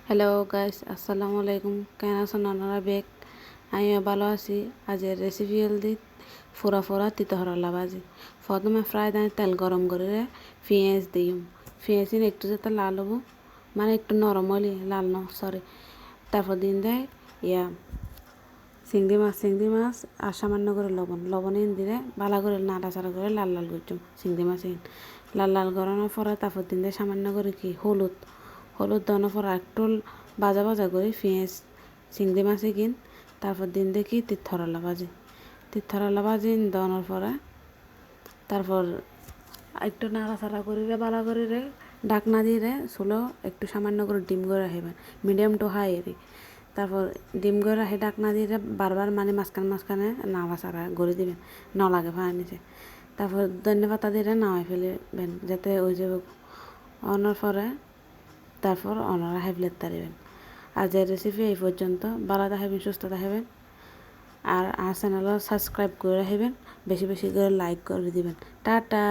Hello guys, আসসালামু আলাইকুম। কেন আছেন আপনারা? আমিও ভালো আছি। আজের রেসিপি হলদি ফোড়া ফোড়া তিতা হরলা ভাজি। প্রথমে ফ্রাই প্যানে তেল গরম করে পেঁয়াজ দিই। পেঁয়াজ একটু যাতে লাল হবো, মানে একটু নরম হলে লাল সরি। তারপর দিন দেয় চিংড়ি মাছ আর সামান্য করে লবণ দিলে ভালো করে নাড়াচাড়া করে লাল লাল করছুম চিংড়ি মাছ লাল লাল করানোর পরে তারপর দিন দেয় সামান্য করে হলুদ দেওয়ানোর পর একটু ভাজা ভাজা করে পেঁয়াজ চিংড়ি মাছে তারপর দিন দেখি তিথরলা ভাজি দেওয়ানোর পরে তারপর একটু নাড়াচাড়া করে ভালো করে ঢাকনা দিয়ে চুলো একটু সামান্য করে ডিম করে রাখবেন, মিডিয়াম টু হাই তারপর ডিম করে রাখি ঢাকনা দিয়ে বারবার মানে মাঝখানে নাড়াচাড়া করে দিবেন, ন লাগে ভাড়া নিচে। তারপর ধন্যবাদ দিয়ে নামাই ফেলবেন যাতে ওই যে অনার পরে তারপর অনারা হাই প্লেট তারিবেন। আর যে রেসিপি এই পর্যন্ত ভালো থাকবেন, সুস্থ থাকবেন। আর চ্যানেলও সাবস্ক্রাইব করে রাখবেন, বেশি বেশি করে লাইক করে দিবেন। টাটা।